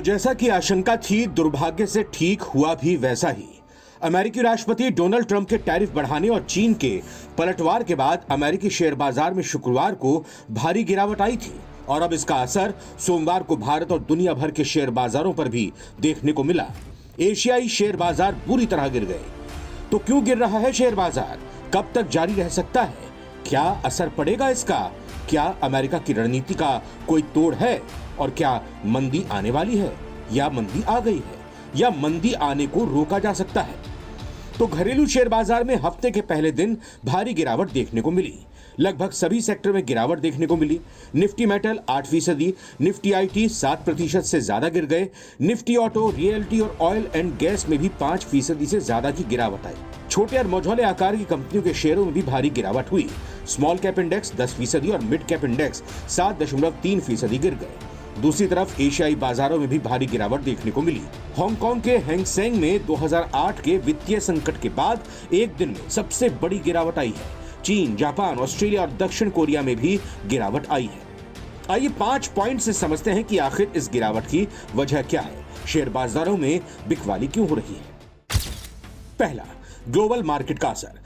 तो जैसा कि आशंका थी, दुर्भाग्य से ठीक हुआ भी वैसा ही। अमेरिकी राष्ट्रपति डोनाल्ड ट्रंप के टैरिफ बढ़ाने और चीन के पलटवार के बाद अमेरिकी शेयर बाजार में शुक्रवार को भारी गिरावट आई थी और अब इसका असर सोमवार को भारत और दुनिया भर के शेयर बाजारों पर भी देखने को मिला। एशियाई शेयर बाजार बुरी तरह गिर गए। तो क्यों गिर रहा है शेयर बाजार? कब तक जारी रह सकता है? क्या असर पड़ेगा इसका? क्या अमेरिका की रणनीति का कोई तोड़ है? और क्या मंदी आने वाली है या मंदी आ गई है या मंदी आने को रोका जा सकता है? तो घरेलू शेयर बाजार में हफ्ते के पहले दिन भारी गिरावट देखने को मिली। लगभग सभी सेक्टर में गिरावट देखने को मिली। निफ्टी मेटल 8%, निफ्टी आईटी 7% से ज्यादा गिर गए। निफ्टी ऑटो, रियल्टी और ऑयल एंड गैस में भी 5% से ज्यादा की गिरावट आई। छोटे और मझौले आकार की कंपनियों के शेयरों में भी भारी गिरावट हुई। स्मॉल कैप इंडेक्स 10% और मिड कैप इंडेक्स 7.3% गिर गए। दूसरी तरफ एशियाई बाजारों में भी भारी गिरावट देखने को मिली। हांगकांग के हैंग सेंग में 2008 के वित्तीय संकट के बाद एक दिन में सबसे बड़ी गिरावट आई है। चीन, जापान, ऑस्ट्रेलिया और दक्षिण कोरिया में भी गिरावट आई है। आइए 5 पॉइंट से समझते हैं कि आखिर इस गिरावट की वजह क्या है, शेयर बाजारों में बिकवाली क्यों हो रही है। पहला, ग्लोबल मार्केट का असर।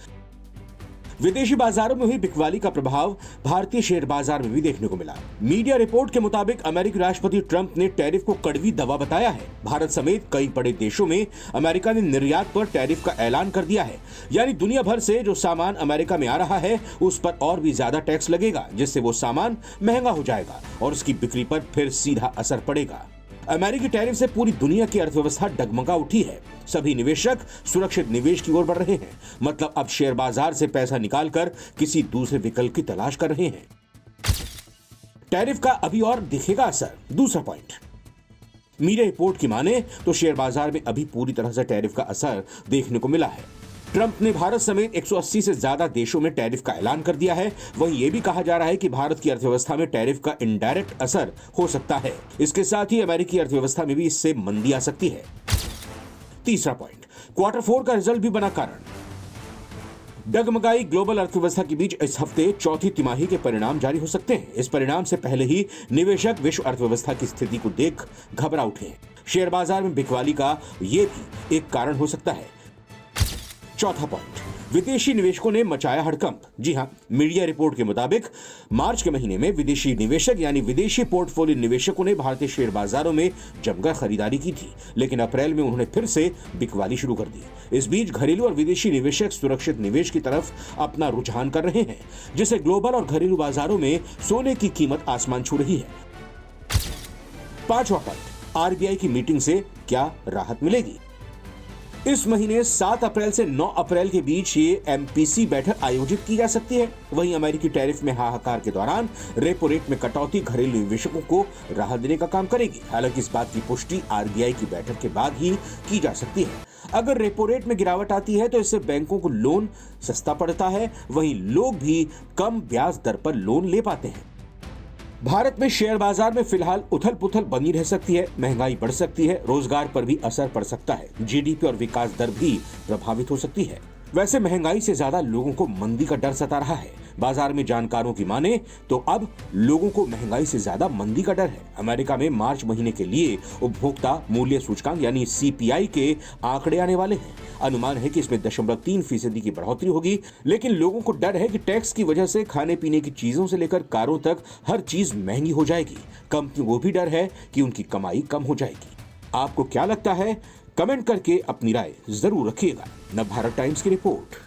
विदेशी बाजारों में हुई बिकवाली का प्रभाव भारतीय शेयर बाजार में भी देखने को मिला। मीडिया रिपोर्ट के मुताबिक अमेरिकी राष्ट्रपति ट्रंप ने टैरिफ को कड़वी दवा बताया है। भारत समेत कई बड़े देशों में अमेरिका ने निर्यात पर टैरिफ का ऐलान कर दिया है। यानी दुनिया भर से जो सामान अमेरिका में आ रहा है उस पर और भी ज्यादा टैक्स लगेगा, जिससे वो सामान महंगा हो जाएगा और उसकी बिक्री पर फिर सीधा असर पड़ेगा। अमेरिकी टैरिफ से पूरी दुनिया की अर्थव्यवस्था डगमगा उठी है। सभी निवेशक सुरक्षित निवेश की ओर बढ़ रहे हैं। मतलब अब शेयर बाजार से पैसा निकालकर किसी दूसरे विकल्प की तलाश कर रहे हैं। टैरिफ का अभी और दिखेगा असर। दूसरा पॉइंट, मीडिया रिपोर्ट की माने तो शेयर बाजार में अभी पूरी तरह से टैरिफ का असर देखने को मिला है। ट्रंप ने भारत समेत 180 से ज्यादा देशों में टैरिफ का ऐलान कर दिया है। वहीं यह भी कहा जा रहा है कि भारत की अर्थव्यवस्था में टैरिफ का इनडायरेक्ट असर हो सकता है। इसके साथ ही अमेरिकी अर्थव्यवस्था में भी इससे मंदी आ सकती है। तीसरा पॉइंट, क्वार्टर 4 का रिजल्ट भी बना कारण। डगमगाई ग्लोबल अर्थव्यवस्था के बीच इस हफ्ते चौथी तिमाही के परिणाम जारी हो सकते हैं। इस परिणाम से पहले ही निवेशक विश्व अर्थव्यवस्था की स्थिति को देख घबरा उठे हैं। शेयर बाजार में बिकवाली का यह भी एक कारण हो सकता है। चौथा पॉइंट, विदेशी निवेशकों ने मचाया हड़कंप। जी हां, मीडिया रिपोर्ट के मुताबिक मार्च के महीने में विदेशी निवेशक यानी विदेशी पोर्टफोलियो निवेशकों ने भारतीय शेयर बाजारों में जमकर खरीदारी की थी, लेकिन अप्रैल में उन्होंने फिर से बिकवाली शुरू कर दी। इस बीच घरेलू और विदेशी निवेशक सुरक्षित निवेश की तरफ अपना रुझान कर रहे हैं, जिससे ग्लोबल और घरेलू बाजारों में सोने की कीमत आसमान छू रही है। पांचवा पॉइंट, आरबीआई की मीटिंग से क्या राहत मिलेगी। इस महीने 7 अप्रैल से 9 अप्रैल के बीच ये एमपीसी बैठक आयोजित की जा सकती है। वहीं अमेरिकी टैरिफ में हाहाकार के दौरान रेपो रेट में कटौती घरेलू निवेशकों को राहत देने का काम करेगी। हालांकि इस बात की पुष्टि आरबीआई की बैठक के बाद ही की जा सकती है। अगर रेपो रेट में गिरावट आती है तो इससे बैंकों को लोन सस्ता पड़ता है, वहीं लोग भी कम ब्याज दर पर लोन ले पाते हैं। भारत में शेयर बाजार में फिलहाल उथल पुथल बनी रह सकती है। महंगाई बढ़ सकती है, रोजगार पर भी असर पड़ सकता है, जीडीपी और विकास दर भी प्रभावित हो सकती है। वैसे महंगाई से ज्यादा लोगों को मंदी का डर सता रहा है। बाजार में जानकारों की माने तो अब लोगों को महंगाई से ज्यादा मंदी का डर है। अमेरिका में मार्च महीने के लिए उपभोक्ता मूल्य सूचकांक यानी सीपीआई के आंकड़े आने वाले हैं। अनुमान है कि इसमें 0.3% की बढ़ोतरी होगी, लेकिन लोगों को डर है कि टैक्स की वजह से खाने पीने की चीजों से लेकर कारों तक हर चीज महंगी हो जाएगी। कंपनियों को भी डर है कि उनकी कमाई कम हो जाएगी। आपको क्या लगता है? कमेंट करके अपनी राय जरूर रखिएगा। नवभारत टाइम्स की रिपोर्ट।